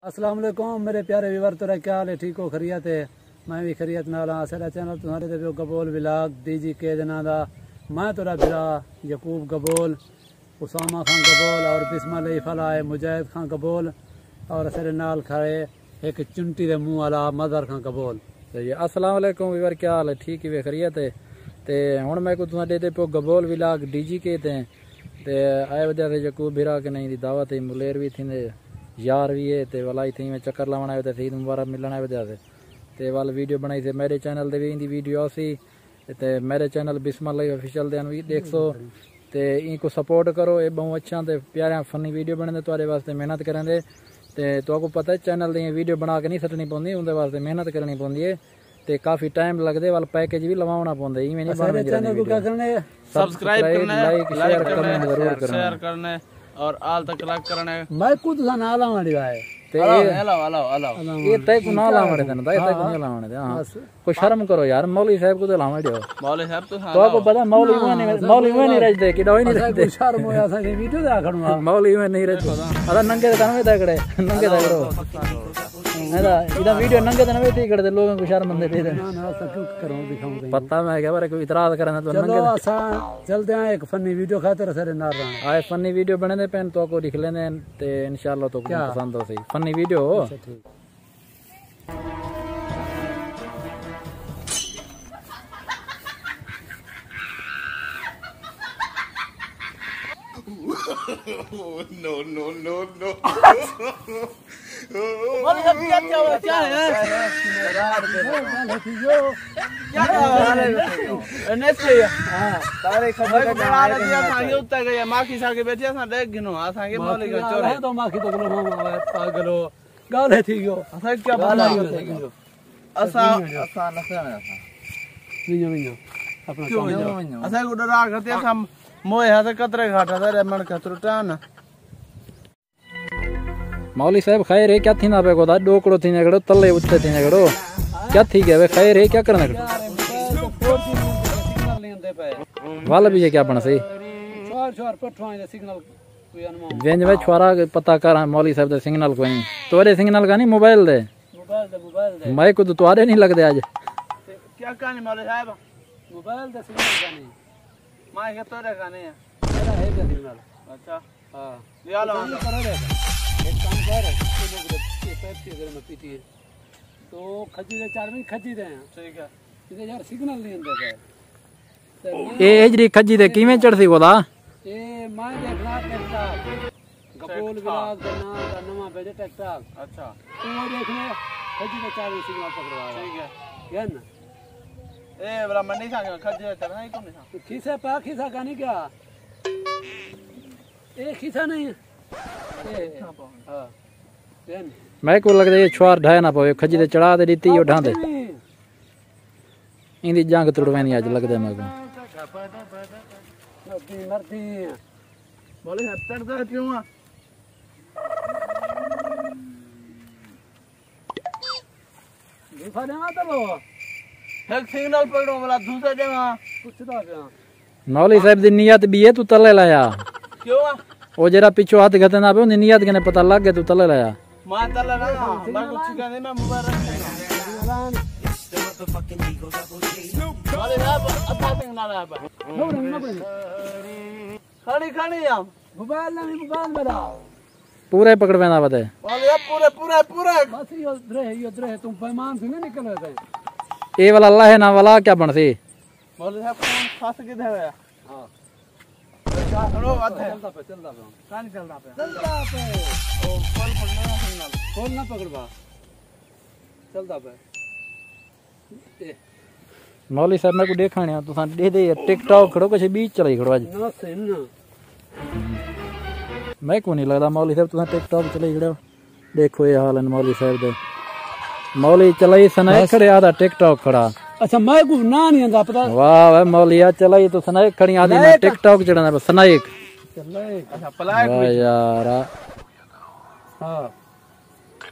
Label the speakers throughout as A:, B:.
A: अस्सलाम वालेकुम मेरे प्यारे व्यूअर, तेरा क्या हाल है? ठीक हो? खैरियत है? मैं भी खैरियत नाल हां। सारा चैनल तुम्हारे ते गबोल व्लॉग डीजी के जना दा मैं तेरा बिरा यकूब गबोल, उसामा खान गबोल और बिस्मिल्लाह फला है मुजाहिद खान गबोल और सारे नाल खड़े एक चुंटी दे मुंह वाला मदर खान गबोल।
B: अस्सलाम वालेकुम व्यूअर, क्या हाल है? ठीक है, खैरियत है? ते हुण मैं को तुहाडे ते पो गबोल व्लॉग डीजी के ते आए वजह से यकूब बिरा के नहीं दी दावत है, मुलेर भी थींदे यार भी है ते वलाई थी मैं चक्कर लावण आयो ते ईद मुबारक मिलण आयो वजह से ते वाल वीडियो बनाई से मेरे चैनल दे भी इंदी वीडियो सी ते मेरे चैनल बिस्मिल्लाह ऑफिशियल दे भी देखो ते इनको सपोर्ट करो। ये बहुत अच्छा ते प्यारे फनी वीडियो बनदे तुहाडे वास्ते मेहनत करंदे ते तुहाको पता है चैनल दी वीडियो बना के नहीं सटनी पौंदी, उनदे वास्ते मेहनत करनी पौंदी है ते काफी टाइम लगदे वाल पैकेज भी लवावना पौंदा इवें नहीं बनने
A: चैनल को क्या करना है?
B: सब्सक्राइब करना है, लाइक शेयर कमेंट जरूर
C: शेयर करना है और आल तक लाइक करना है।
A: मैं खुद सा नाला वाली है
B: ते ये तय को ना लावणे देना तय को नहीं लावणे दे। हां कोई शर्म करो यार, मौलवी साहब को तो लावणे दो।
C: मौलवी साहब तो
B: को पता मौलवी नहीं रहते कि डोई नहीं रहते
A: शर्म होया सा वीडियो दा खड़ूंगा
B: मौलवी में नहीं रहते। अदा नंगे तन में तगड़े नंगे तगड़ो अदा इदा वीडियो नंगे तन में तगड़े लोगों को शर्म मंदे दे
A: ना ना क्यों करूं दिखाऊं
B: पता मैं क्या बारे कोई इतराज करना तो नंगे
A: असा चलते हैं एक फनी वीडियो खातिर सारे नार रहना
B: आए फनी वीडियो बने दे पेन तो को दिख लेने ते इंशाल्लाह तो पसंद हो सही फनी वीडियो हो।
A: ठीक
C: no.
B: मौली साहब खैर है क्या थी ना पे को डोकड़ो थी नगड़ो तले उठते थी नगड़ो क्या थी गए खैर है क्या करना वाला भी है क्या बन सही व्यंज में छुआरा पता कर मौली साहब दे सिग्नल को ही तोरे सिग्नल का नहीं मोबाइल दे मैं को तो तुम्हारे नहीं लगदे आज
C: क्या कहानी मौली साहब
A: मोबाइल दे सिग्नल का नहीं
C: मां के तोरे का नहीं है
A: मेरा है दे सिग्नल।
C: अच्छा
A: हां
C: ले लो
A: एक काम कर ये पेप्सी अगर मैं पीती है तो खजी दे 4 मिनट खजी दे।
C: ठीक है
A: इधर यार सिग्नल नहीं अंदर है
B: ए एजरी खजी दे किवें चढ़सी बोला
A: ए मैं देखना टेक्टा गबोल विराज करना नवा भेजे टेक्टा।
C: अच्छा
A: तो वो देखने खजी दे 4 मिनट सिग्नल पकड़वा।
C: ठीक है
A: या ना
C: ए बड़ा मंडी सा खजी चढ़ना ही कौन सा
A: तो खीसा पा खीसा का नहीं क्या ए खीसा नहीं है हां पेन
B: मैं को लगदा ये छुआर ढाया ना पावे खजी दे चढ़ा दे दीती ओ ढांदे इंदी जंग तुड़वेनी आज लगदा मैं को
A: मरती
C: बोले 70 तो क्यों आ
A: दिखा देना तो लो
C: एक सिग्नल पकड़ो वाला दूसरा देवा
A: पूछता क्या
B: मौली साहब दी नियत भी है तू तले लाया
C: क्यों आ
B: ओ जरा पीछे हाथ गते ना पे नियत के ने पता लग गया तू तले लाया
C: मां तले ना मैं कुछ कहने में मुबारक वाले आप अच्छा थिंग ना रहा खड़ी हम
A: मोबाइल नहीं मोबाइल मेरा
B: पूरे पकड़वेना बते
C: वाले पूरे
A: बस ये द्रे तुम पैमान से नहीं निकल रहे
B: ए वाला अल्लाह है ना वाला क्या बनसी
C: बोले साहब कौन फांस के दे है
A: हां
C: चलो आते
A: चलता पे
C: कहां चलता पे
A: ओ फल पकड़ना सिग्नल फोन ना पकड़वा चलता पे
B: मौली साहब मैं को देखाने तो दे दे टिकटॉक खड़ो कुछ बीच चलाई खड़ो आज
A: ना से ना
B: मैं को नहीं लगदा मौली साहब तुसा टिकटॉक चलाई खड़ो देखो ये हाल है मौली साहब दे मौली चलाई सनाए खड़े आधा टिकटॉक खड़ा।
A: अच्छा मैं को ना नहीं आंदा पता
B: वाह वाह मौलिया चलाई तो सनाए खड़ी आधी मैं टिकटॉक चढ़ना सनाए
A: चल
C: अच्छा पलाए
B: वाह यार
A: हां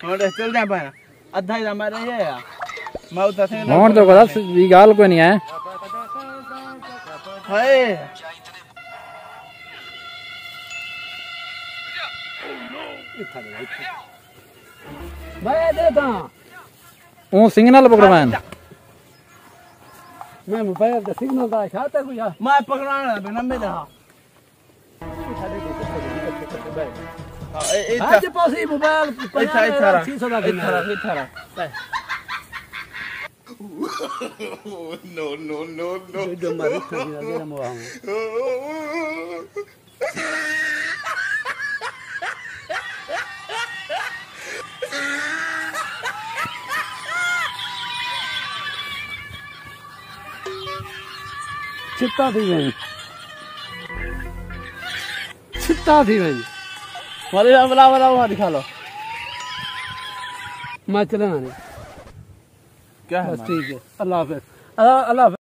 C: और चल जा भाई आधा ही हमारे ये है मैं उधर से
B: मोहन तो बड़ा ये गाल कोई नहीं है
C: हाय
A: भाई देता
B: वो सिग्नल पकड़वान
A: मैं मोबाइल का सिग्नल का खाता कुछ
C: मैं पकड़ाना है बिना मेरे हाँ
A: आज पासी मोबाइल
C: इथारा no
A: जो मारी था मेरा मोबाइल चित्ता थी वही
C: वाले वाला दिखा लो
A: मैं चले ना नहीं
C: क्या है
A: बस ठीक है अल्लाह हाफिज अल्लाह